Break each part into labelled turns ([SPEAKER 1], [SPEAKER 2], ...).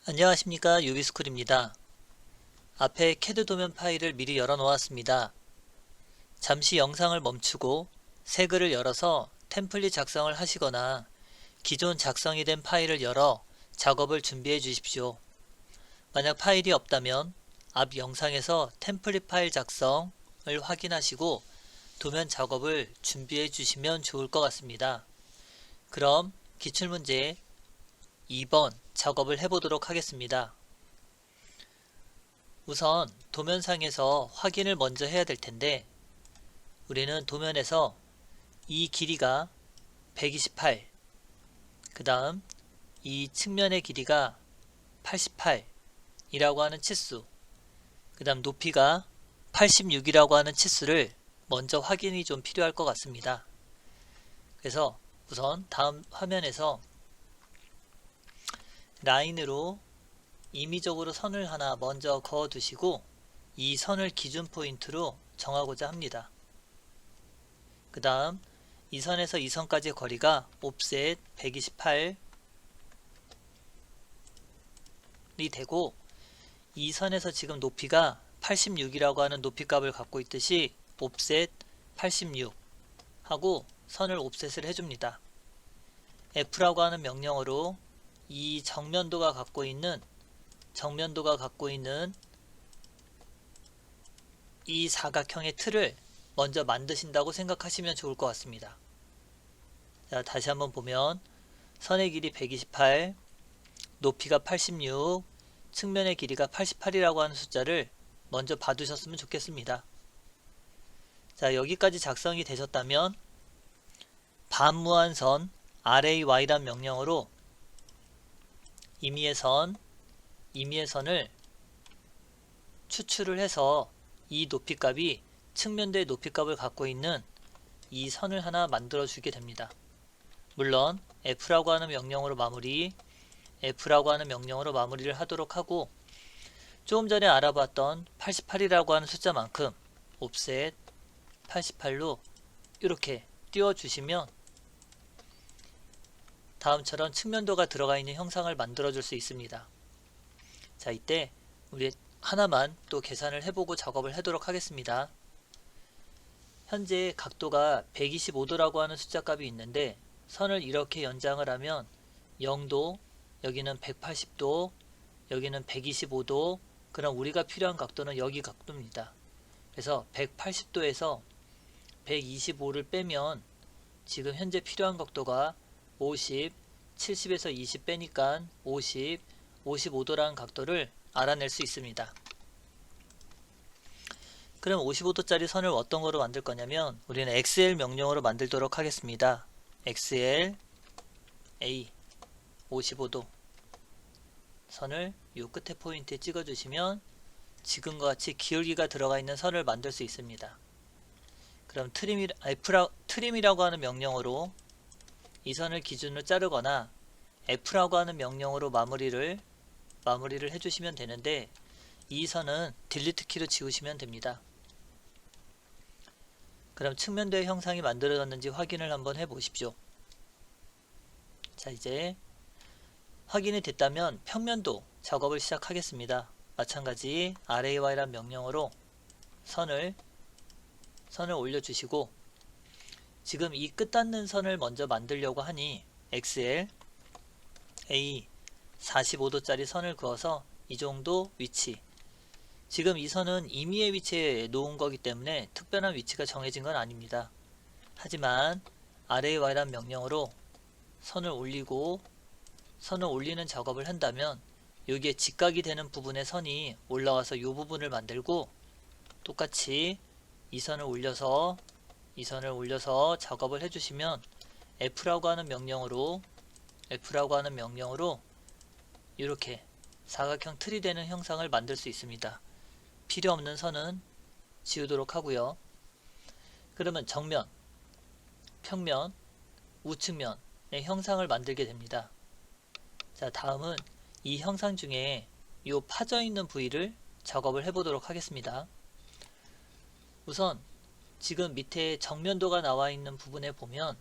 [SPEAKER 1] 안녕하십니까, 유비스쿨입니다. 앞에 CAD 도면 파일을 미리 열어 놓았습니다. 잠시 영상을 멈추고 새 글을 열어서 템플릿 작성을 하시거나 기존 작성이 된 파일을 열어 작업을 준비해 주십시오. 만약 파일이 없다면 앞 영상에서 템플릿 파일 작성을 확인하시고 도면 작업을 준비해 주시면 좋을 것 같습니다. 그럼 기출문제 2번 작업을 해보도록 하겠습니다. 우선 도면상에서 확인을 먼저 해야 될 텐데 우리는 도면에서 이 길이가 128, 그 다음 이 측면의 길이가 88이라고 하는 치수, 그 다음 높이가 86이라고 하는 치수를 먼저 확인이 좀 필요할 것 같습니다. 그래서 우선 다음 화면에서 라인으로 임의적으로 선을 하나 먼저 그어 두시고 이 선을 기준 포인트로 정하고자 합니다. 그 다음 이 선에서 이 선까지의 거리가 옵셋 128이 되고 이 선에서 지금 높이가 86이라고 하는 높이 값을 갖고 있듯이 옵셋 86 하고 선을 옵셋을 해줍니다. F라고 하는 명령어로 이 정면도가 갖고 있는 이 사각형의 틀을 먼저 만드신다고 생각하시면 좋을 것 같습니다. 자, 다시 한번 보면 선의 길이 128, 높이가 86, 측면의 길이가 88이라고 하는 숫자를 먼저 봐두셨으면 좋겠습니다. 자, 여기까지 작성이 되셨다면 반무한선 RAY란 명령어로 임의의 선을 추출을 해서 이 높이값이 측면도의 높이값을 갖고 있는 이 선을 하나 만들어 주게 됩니다. 물론 F라고 하는 명령으로 마무리를 하도록 하고 조금 전에 알아봤던 88이라고 하는 숫자만큼 옵셋 88로 이렇게 띄워 주시면 다음처럼 측면도가 들어가 있는 형상을 만들어 줄 수 있습니다. 자, 이때 우리 하나만 또 계산을 해보고 작업을 하도록 하겠습니다. 현재 각도가 125도라고 하는 숫자 값이 있는데 선을 이렇게 연장을 하면 0도, 여기는 180도, 여기는 125도, 그럼 우리가 필요한 각도는 여기 각도입니다. 그래서 180도에서 125를 빼면 지금 현재 필요한 각도가 50, 70에서 20 빼니까 50, 55도라는 각도를 알아낼 수 있습니다. 그럼 55도짜리 선을 어떤 거로 만들 거냐면 우리는 XL 명령으로 만들도록 하겠습니다. XL A 55도 선을 요 끝에 포인트에 찍어 주시면 지금과 같이 기울기가 들어가 있는 선을 만들 수 있습니다. 그럼 트림이라고 하는 명령어로 이 선을 기준으로 자르거나 F라고 하는 명령으로 마무리를 해주시면 되는데 이 선은 딜리트 키로 지우시면 됩니다. 그럼 측면도의 형상이 만들어졌는지 확인을 한번 해보십시오. 자, 이제 확인이 됐다면 평면도 작업을 시작하겠습니다. 마찬가지 RAY란 명령어로 선을 올려주시고 지금 이 끝닿는 선을 먼저 만들려고 하니 XL A 45도짜리 선을 그어서 이 정도 위치, 지금 이 선은 임의의 위치에 놓은 거기 때문에 특별한 위치가 정해진 건 아닙니다. 하지만 RAY란 명령어로 선을 올리는 작업을 한다면 여기에 직각이 되는 부분의 선이 올라와서 이 부분을 만들고 똑같이 이 선을 올려서 작업을 해주시면 F라고 하는 명령어로 이렇게 사각형 틀이 되는 형상을 만들 수 있습니다. 필요 없는 선은 지우도록 하고요. 그러면 정면, 평면, 우측면의 형상을 만들게 됩니다. 자, 다음은 이 형상 중에 이 파져 있는 부위를 작업을 해보도록 하겠습니다. 우선 지금 밑에 정면도가 나와 있는 부분에 보면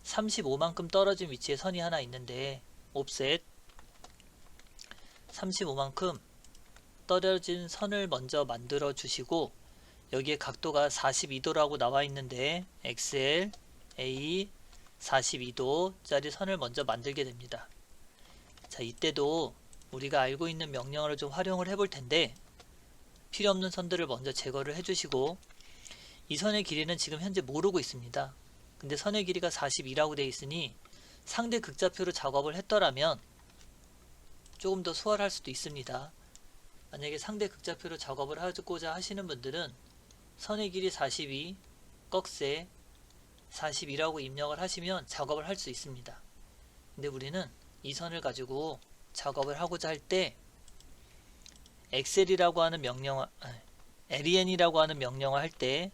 [SPEAKER 1] 35만큼 떨어진 위치에 선이 하나 있는데 옵셋 35만큼 떨어진 선을 먼저 만들어 주시고, 여기에 각도가 42도라고 나와 있는데 XL, A 42도짜리 선을 먼저 만들게 됩니다. 자, 이때도 우리가 알고 있는 명령어를 좀 활용을 해볼 텐데, 필요 없는 선들을 먼저 제거를 해주시고, 이 선의 길이는 지금 현재 모르고 있습니다. 근데 선의 길이가 42라고 되어 있으니 상대 극좌표로 작업을 했더라면 조금 더 수월할 수도 있습니다. 만약에 상대 극좌표로 작업을 하고자 하시는 분들은 선의 길이 42, 꺽쇠 42라고 입력을 하시면 작업을 할 수 있습니다. 근데 우리는 이 선을 가지고 작업을 하고자 할 때 엑셀이라고 하는 명령어, len이라고 하는 명령어 할 때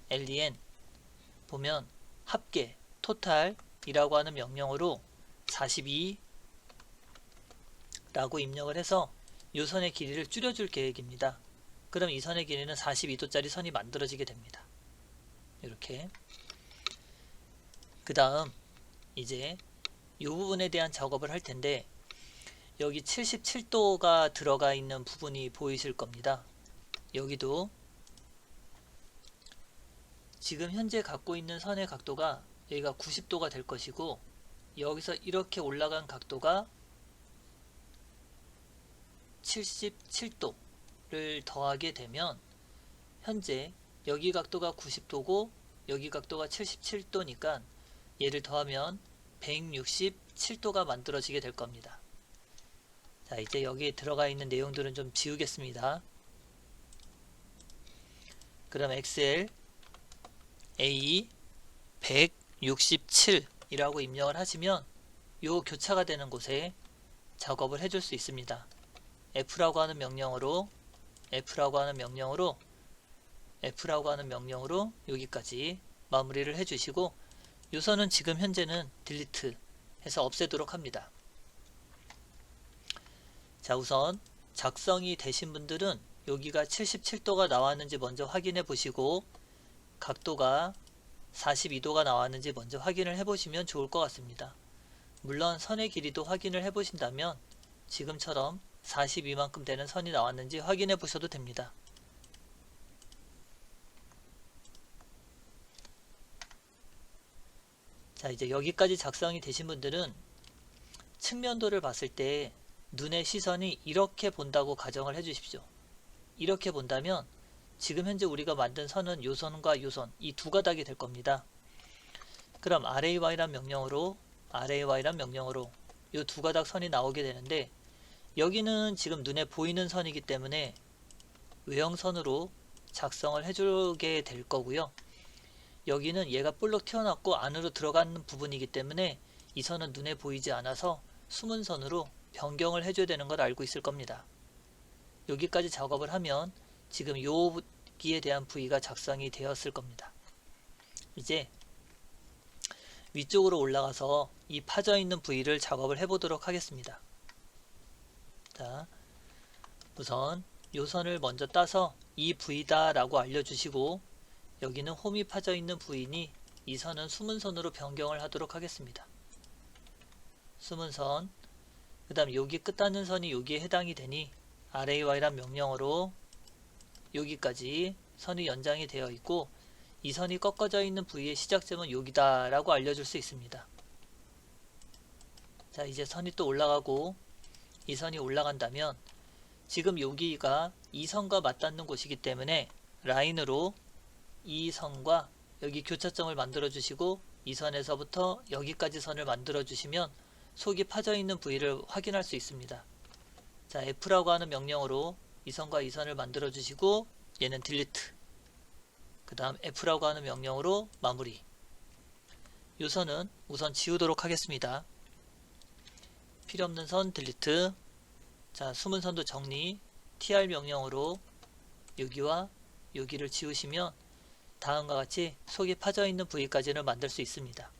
[SPEAKER 1] len 보면 합계, 토탈이라고 하는 명령어로 42라고 입력을 해서 이 선의 길이를 줄여줄 계획입니다. 그럼 이 선의 길이는 42도짜리 선이 만들어지게 됩니다. 이렇게. 그 다음 이제 이 부분에 대한 작업을 할 텐데, 여기 77도가 들어가 있는 부분이 보이실 겁니다. 여기도 지금 현재 갖고 있는 선의 각도가 여기가 90도가 될 것이고, 여기서 이렇게 올라간 각도가 77도를 더하게 되면 현재 여기 각도가 90도고 여기 각도가 77도니까 얘를 더하면 167도가 만들어지게 될 겁니다. 자, 이제 여기에 들어가 있는 내용들은 좀 지우겠습니다. 그럼 XL A 167이라고 입력을 하시면 요 교차가 되는 곳에 작업을 해줄 수 있습니다. F라고 하는 명령어로 여기까지 마무리를 해주시고, 요 선은 지금 현재는 딜리트 해서 없애도록 합니다. 자, 우선 작성이 되신 분들은 여기가 77도가 나왔는지 먼저 확인해 보시고, 각도가 42도가 나왔는지 먼저 확인을 해 보시면 좋을 것 같습니다. 물론 선의 길이도 확인을 해 보신다면 지금처럼 42만큼 되는 선이 나왔는지 확인해 보셔도 됩니다. 자, 이제 여기까지 작성이 되신 분들은 측면도를 봤을 때 눈의 시선이 이렇게 본다고 가정을 해 주십시오. 이렇게 본다면 지금 현재 우리가 만든 선은 요 선과 요 선, 이 두 가닥이 될 겁니다. 그럼 RAY란 명령어로 요 두 가닥 선이 나오게 되는데, 여기는 지금 눈에 보이는 선이기 때문에 외형선으로 작성을 해주게 될 거고요. 여기는 얘가 볼록 튀어나왔고 안으로 들어가는 부분이기 때문에 이 선은 눈에 보이지 않아서 숨은 선으로 변경을 해줘야 되는 걸 알고 있을 겁니다. 여기까지 작업을 하면 지금 여기에 대한 부위가 작성이 되었을 겁니다. 이제 위쪽으로 올라가서 이 파져 있는 부위를 작업을 해보도록 하겠습니다. 자, 우선 요 선을 먼저 따서 이 부위다 라고 알려주시고, 여기는 홈이 파져 있는 부위니 이 선은 숨은 선으로 변경을 하도록 하겠습니다. 숨은 선, 그 다음 여기 끝닿는 선이 여기에 해당이 되니 RAY란 명령어로 여기까지 선이 연장이 되어 있고, 이 선이 꺾어져 있는 부위의 시작점은 여기다 라고 알려줄 수 있습니다. 자, 이제 선이 또 올라가고, 이 선이 올라간다면 지금 여기가 이 선과 맞닿는 곳이기 때문에 라인으로 이 선과 여기 교차점을 만들어 주시고, 이 선에서부터 여기까지 선을 만들어 주시면 속이 파져 있는 부위를 확인할 수 있습니다. 자, F라고 하는 명령어로 이 선과 이 선을 만들어 주시고, 얘는 딜리트, 그 다음 F라고 하는 명령어로 마무리. 이 선은 우선 지우도록 하겠습니다. 필요없는 선 딜리트. 자, 숨은 선도 정리. TR 명령어로 여기와 여기를 지우시면 다음과 같이 속이 파져 있는 부위까지는 만들 수 있습니다.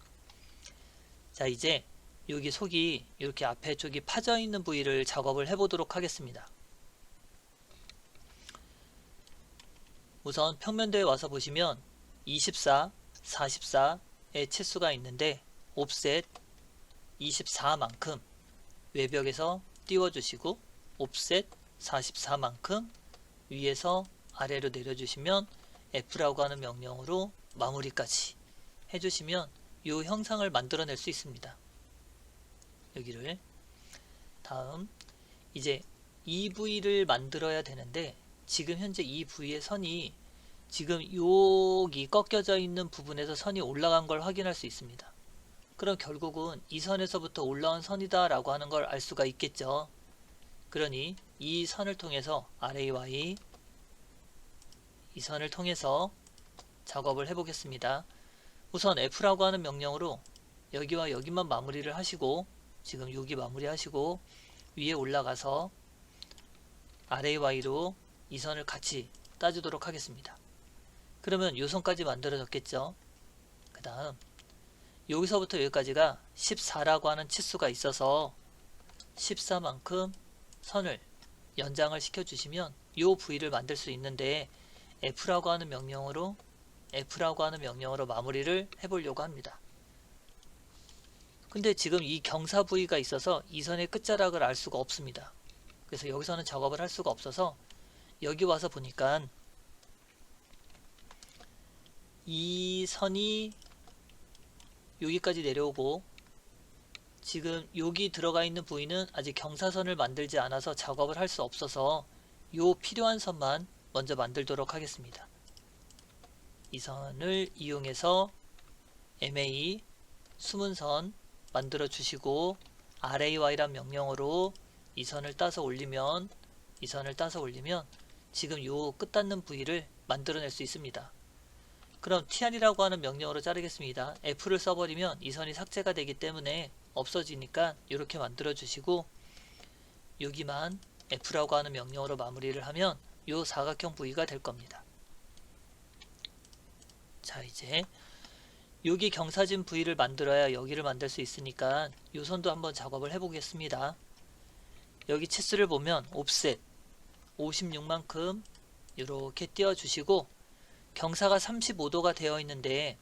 [SPEAKER 1] 자, 이제 여기 속이 이렇게 앞에 쪽이 파져 있는 부위를 작업을 해보도록 하겠습니다. 우선 평면도에 와서 보시면 24, 44의 치수가 있는데 옵셋 24만큼 외벽에서 띄워주시고, 옵셋 44만큼 위에서 아래로 내려주시면 F라고 하는 명령으로 마무리까지 해주시면 이 형상을 만들어낼 수 있습니다. 여기를. 다음 이제 이 부위를 만들어야 되는데 지금 현재 이 부위의 선이 지금 여기 꺾여져 있는 부분에서 선이 올라간 걸 확인할 수 있습니다. 그럼 결국은 이 선에서부터 올라온 선이다 라고 하는 걸 알 수가 있겠죠. 그러니 이 선을 통해서 RAY 이 선을 통해서 작업을 해 보겠습니다. 우선 F라고 하는 명령으로 여기와 여기만 마무리를 하시고, 지금 여기 마무리 하시고 위에 올라가서 RAY로 이 선을 같이 따주도록 하겠습니다. 그러면 이 선까지 만들어졌겠죠. 그 다음 여기서부터 여기까지가 14라고 하는 치수가 있어서 14만큼 선을 연장을 시켜주시면 이 부위를 만들 수 있는데 F라고 하는 명령으로 마무리를 해보려고 합니다. 근데 지금 이 경사 부위가 있어서 이 선의 끝자락을 알 수가 없습니다. 그래서 여기서는 작업을 할 수가 없어서 여기 와서 보니까 이 선이 여기까지 내려오고 지금 여기 들어가 있는 부위는 아직 경사선을 만들지 않아서 작업을 할 수 없어서 요 필요한 선만 먼저 만들도록 하겠습니다. 이 선을 이용해서 MA 숨은 선 만들어 주시고 RAY란 명령으로 이 선을 따서 올리면 지금 요 끝 닿는 부위를 만들어낼 수 있습니다. 그럼 TR이라고 하는 명령으로 자르겠습니다. F를 써버리면 이 선이 삭제가 되기 때문에 없어지니까 이렇게 만들어 주시고 여기만 F라고 하는 명령으로 마무리를 하면 요 사각형 부위가 될 겁니다. 자, 이제 여기 경사진 부위를 만들어야 여기를 만들 수 있으니까 요 선도 한번 작업을 해 보겠습니다. 여기 치수를 보면 옵셋 56만큼 이렇게 띄워 주시고 경사가 35도가 되어 있는데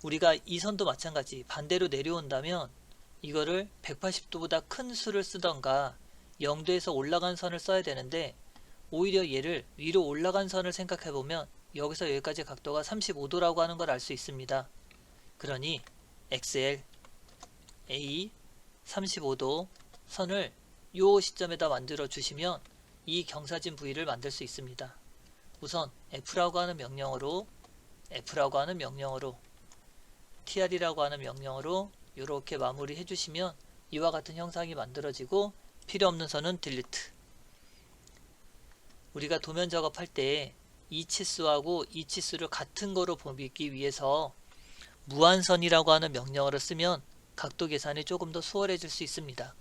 [SPEAKER 1] 우리가 이 선도 마찬가지 반대로 내려온다면 이거를 180도보다 큰 수를 쓰던가 0도에서 올라간 선을 써야 되는데 오히려 얘를 위로 올라간 선을 생각해 보면 여기서 여기까지 각도가 35도라고 하는 걸 알 수 있습니다. 그러니 XL A 35도 선을 요 시점에다 만들어 주시면 이 경사진 부위를 만들 수 있습니다. 우선 F라고 하는 명령으로 TR이라고 하는 명령으로 이렇게 마무리 해주시면 이와 같은 형상이 만들어지고 필요 없는 선은 딜리트. 우리가 도면 작업할 때 이 치수하고 이 치수를 같은 거로 보기 위해서 무한선이라고 하는 명령어를 쓰면 각도 계산이 조금 더 수월해질 수 있습니다.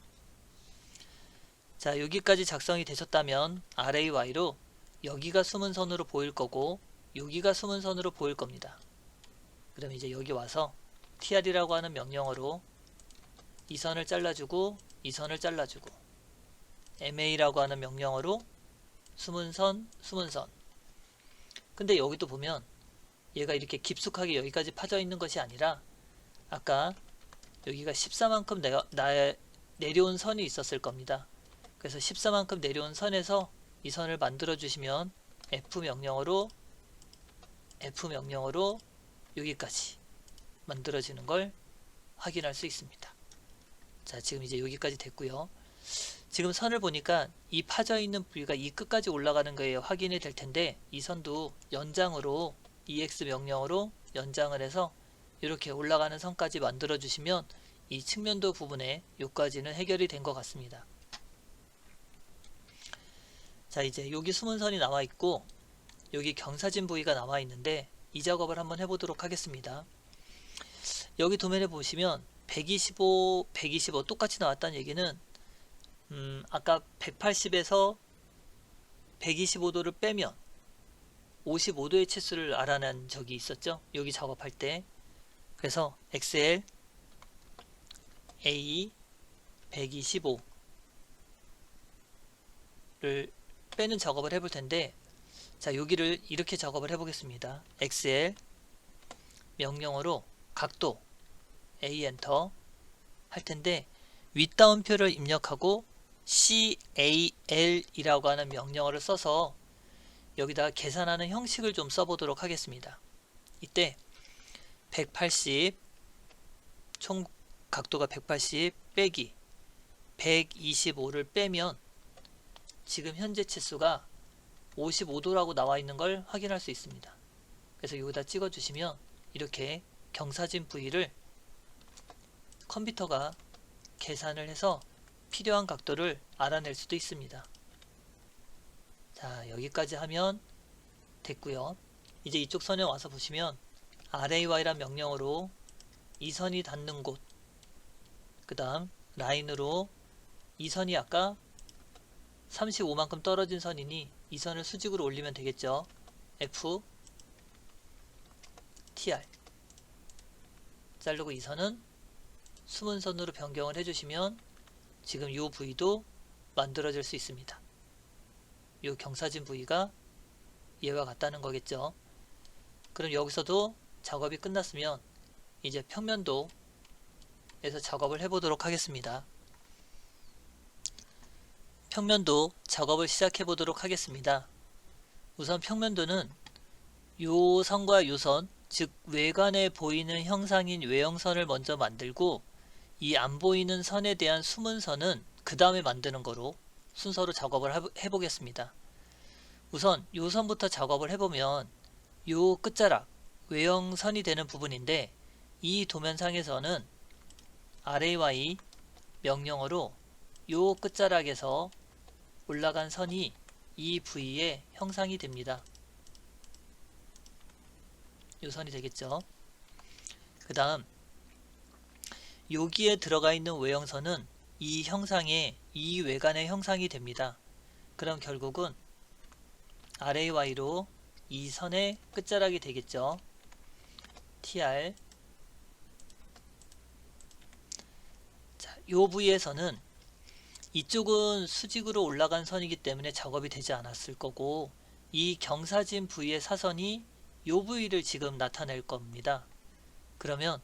[SPEAKER 1] 자, 여기까지 작성이 되셨다면 RAY로 여기가 숨은 선으로 보일 거고 여기가 숨은 선으로 보일 겁니다. 그럼 이제 여기 와서 TR이라고 하는 명령어로 이 선을 잘라주고 이 선을 잘라주고 MA라고 하는 명령어로 숨은 선 근데 여기도 보면 얘가 이렇게 깊숙하게 여기까지 파져 있는 것이 아니라 아까 여기가 14만큼 내려온 선이 있었을 겁니다. 그래서 14만큼 내려온 선에서 이 선을 만들어 주시면 F 명령어로 여기까지 만들어지는 걸 확인할 수 있습니다. 자, 지금 이제 여기까지 됐고요. 지금 선을 보니까 이 파져 있는 부위가 이 끝까지 올라가는 거에 확인이 될 텐데 이 선도 연장으로 EX 명령으로 연장을 해서 이렇게 올라가는 선까지 만들어 주시면 이 측면도 부분에 여기까지는 해결이 된 것 같습니다. 자, 이제 여기 숨은 선이 남아 있고 여기 경사진 부위가 남아 있는데 이 작업을 한번 해보도록 하겠습니다. 여기 도면에 보시면 125 똑같이 나왔다는 얘기는 아까 180에서 125도를 빼면 55도의 치수를 알아낸 적이 있었죠. 여기 작업할 때. 그래서 XL A 125를 빼는 작업을 해볼 텐데, 자, 여기를 이렇게 작업을 해보겠습니다. XL 명령어로 각도 A 엔터 할 텐데 윗다운표를 입력하고 cal이라고 하는 명령어를 써서 여기다 계산하는 형식을 좀 써보도록 하겠습니다. 이때 180, 총 각도가 180 빼기 125를 빼면 지금 현재 치수가 55도라고 나와 있는 걸 확인할 수 있습니다. 그래서 여기다 찍어 주시면 이렇게 경사진 부위를 컴퓨터가 계산을 해서 필요한 각도를 알아낼 수도 있습니다. 자, 여기까지 하면 됐고요. 이제 이쪽 선에 와서 보시면 RAY란 명령어로 이 선이 닿는 곳, 그 다음 라인으로 이 선이 아까 35만큼 떨어진 선이니 이 선을 수직으로 올리면 되겠죠. F, TR 자르고 이 선은 숨은 선으로 변경을 해주시면 지금 이 부위도 만들어질 수 있습니다. 이 경사진 부위가 얘와 같다는 거겠죠. 그럼 여기서도 작업이 끝났으면 이제 평면도에서 작업을 해보도록 하겠습니다. 평면도 작업을 시작해 보도록 하겠습니다. 우선 평면도는 요 선과 요 선, 즉 외관에 보이는 형상인 외형선을 먼저 만들고 이 안 보이는 선에 대한 숨은 선은 그 다음에 만드는 거로 순서로 작업을 해보겠습니다. 우선 요 선부터 작업을 해보면 요 끝자락 외형선이 되는 부분인데 이 도면상에서는 RAY 명령어로 요 끝자락에서 올라간 선이 이 부위의 형상이 됩니다. 요 선이 되겠죠. 그 다음 여기에 들어가 있는 외형선은 이 형상의 이 외관의 형상이 됩니다. 그럼 결국은 RAY로 이 선의 끝자락이 되겠죠. TR. 자, 요 부위에서는 이쪽은 수직으로 올라간 선이기 때문에 작업이 되지 않았을 거고 이 경사진 부위의 사선이 요 부위를 지금 나타낼 겁니다. 그러면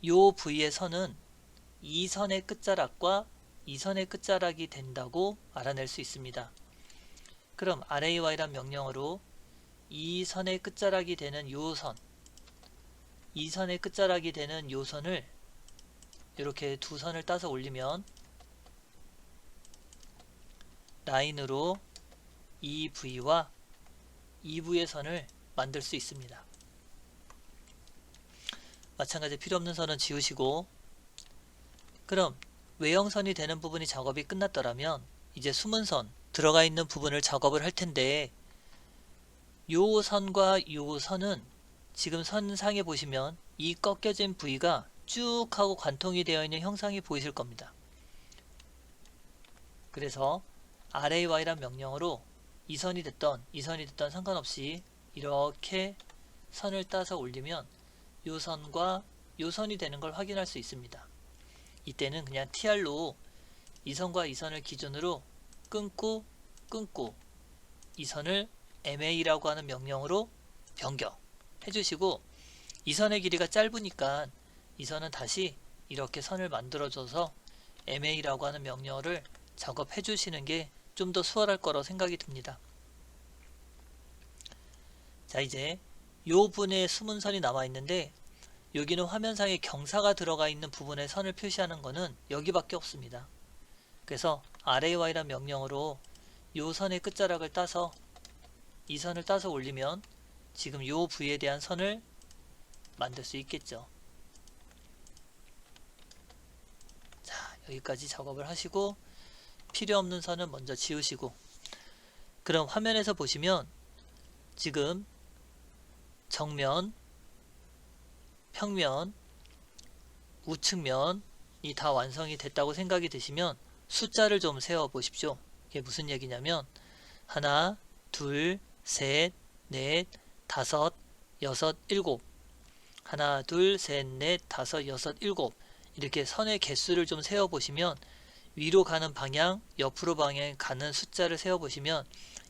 [SPEAKER 1] 요 부위의 선은 이 선의 끝자락과 이 선의 끝자락이 된다고 알아낼 수 있습니다. 그럼 RAY란 명령어로 이 선의 끝자락이 되는 요 선, 이 선의 끝자락이 되는 요 선을 이렇게 두 선을 따서 올리면 라인으로 이 부위와 이 부위의 선을 만들 수 있습니다. 마찬가지 필요 없는 선은 지우시고, 그럼 외형선이 되는 부분이 작업이 끝났더라면 이제 숨은 선 들어가 있는 부분을 작업을 할 텐데 요 선과 요 선은 지금 선상에 보시면 이 꺾여진 부위가 쭉 하고 관통이 되어 있는 형상이 보이실 겁니다. 그래서 RAY란 명령어로 이 선이 됐던 이 선이 됐던 상관없이 이렇게 선을 따서 올리면 요 선과 요 선이 되는 걸 확인할 수 있습니다. 이때는 그냥 TR로 이 선과 이 선을 기준으로 끊고 이 선을 MA라고 하는 명령으로 변경 해주시고, 이 선의 길이가 짧으니까 이 선은 다시 이렇게 선을 만들어줘서 MA라고 하는 명령어를 작업해 주시는 게 좀 더 수월할 거라고 생각이 듭니다. 자, 이제 요 분에 숨은 선이 남아 있는데 여기는 화면상에 경사가 들어가 있는 부분에 선을 표시하는 거는 여기밖에 없습니다. 그래서 RAY란 명령어로 요 선의 끝자락을 따서 이 선을 따서 올리면 지금 요 부위에 대한 선을 만들 수 있겠죠. 자, 여기까지 작업을 하시고 필요 없는 선은 먼저 지우시고, 그럼 화면에서 보시면 지금 정면, 평면, 우측면이 다 완성이 됐다고 생각이 드시면 숫자를 좀 세워 보십시오. 이게 무슨 얘기냐면 하나, 둘, 셋, 넷, 다섯, 여섯, 일곱, 하나, 둘, 셋, 넷, 다섯, 여섯, 일곱, 이렇게 선의 개수를 좀 세워 보시면 위로 가는 방향, 옆으로 방향에 가는 숫자를 세워 보시면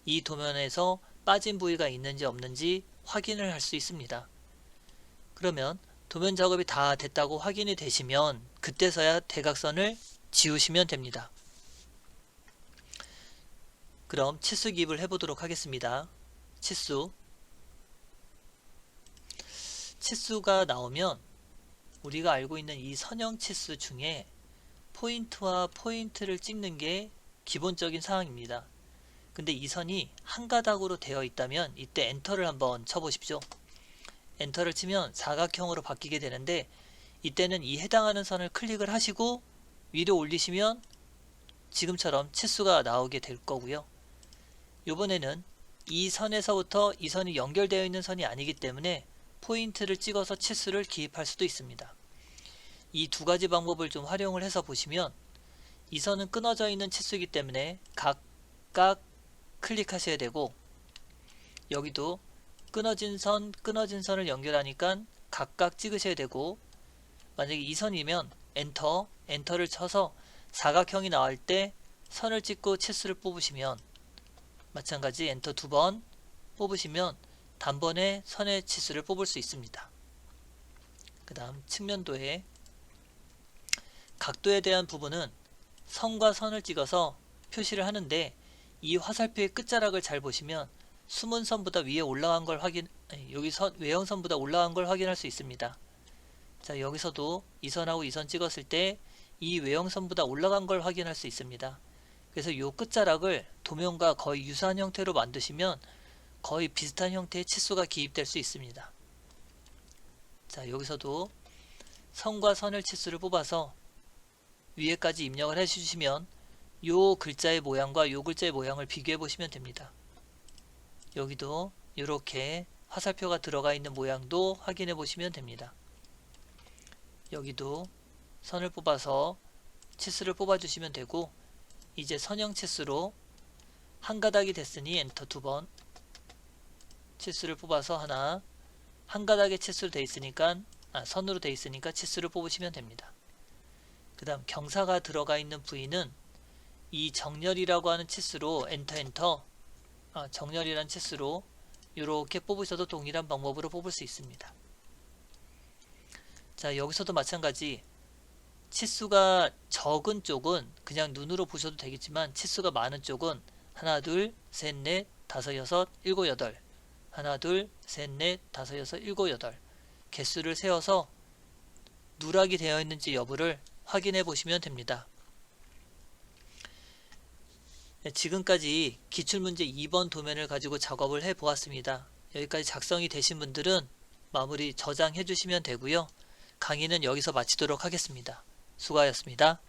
[SPEAKER 1] 이 도면에서 빠진 부위가 있는지 없는지 확인을 할 수 있습니다. 그러면 도면 작업이 다 됐다고 확인이 되시면 그때서야 대각선을 지우시면 됩니다. 그럼 치수 기입을 해보도록 하겠습니다. 치수가 나오면 우리가 알고 있는 이 선형 치수 중에 포인트와 포인트를 찍는 게 기본적인 사항입니다. 근데 이 선이 한 가닥으로 되어 있다면 이때 엔터를 한번 쳐보십시오. 엔터를 치면 사각형으로 바뀌게 되는데 이때는 이 해당하는 선을 클릭을 하시고 위로 올리시면 지금처럼 치수가 나오게 될 거고요. 이번에는 이 선에서부터 이 선이 연결되어 있는 선이 아니기 때문에 포인트를 찍어서 치수를 기입할 수도 있습니다. 이 두 가지 방법을 좀 활용을 해서 보시면 이 선은 끊어져 있는 치수이기 때문에 각각 클릭하셔야 되고 여기도 끊어진 선을 연결하니까 각각 찍으셔야 되고 만약에 이 선이면 엔터를 쳐서 사각형이 나올 때 선을 찍고 치수를 뽑으시면 마찬가지 엔터 2번 뽑으시면 단번에 선의 치수를 뽑을 수 있습니다. 그 다음 측면도에 각도에 대한 부분은 선과 선을 찍어서 표시를 하는데 이 화살표의 끝자락을 잘 보시면 숨은 선보다 위에 올라간 걸 여기 외형선보다 올라간 걸 확인할 수 있습니다. 자, 여기서도 이 선하고 이 선 찍었을 때 이 외형선보다 올라간 걸 확인할 수 있습니다. 그래서 이 끝자락을 도면과 거의 유사한 형태로 만드시면 거의 비슷한 형태의 치수가 기입될 수 있습니다. 자, 여기서도 선과 선을 치수를 뽑아서 위에까지 입력을 해주시면 요 글자의 모양과 요 글자의 모양을 비교해 보시면 됩니다. 여기도 이렇게 화살표가 들어가 있는 모양도 확인해 보시면 됩니다. 여기도 선을 뽑아서 치수를 뽑아 주시면 되고 이제 선형 치수로 한 가닥이 됐으니 엔터 2번 치수를 뽑아서 한 가닥의 치수로 돼 있으니까 선으로 돼 있으니까 치수를 뽑으시면 됩니다. 그 다음 경사가 들어가 있는 부위는 이 정렬이라고 하는 치수로 엔터 정렬이라는 치수로 이렇게 뽑으셔도 동일한 방법으로 뽑을 수 있습니다. 자, 여기서도 마찬가지 치수가 적은 쪽은 그냥 눈으로 보셔도 되겠지만 치수가 많은 쪽은 하나 둘 셋 넷 다섯 여섯 일곱 여덟 하나 둘 셋 넷 다섯 여섯 일곱 여덟 개수를 세어서 누락이 되어 있는지 여부를 확인해 보시면 됩니다. 네, 지금까지 기출문제 2번 도면을 가지고 작업을 해 보았습니다. 여기까지 작성이 되신 분들은 마무리 저장해 주시면 되고요. 강의는 여기서 마치도록 하겠습니다. 수고하셨습니다.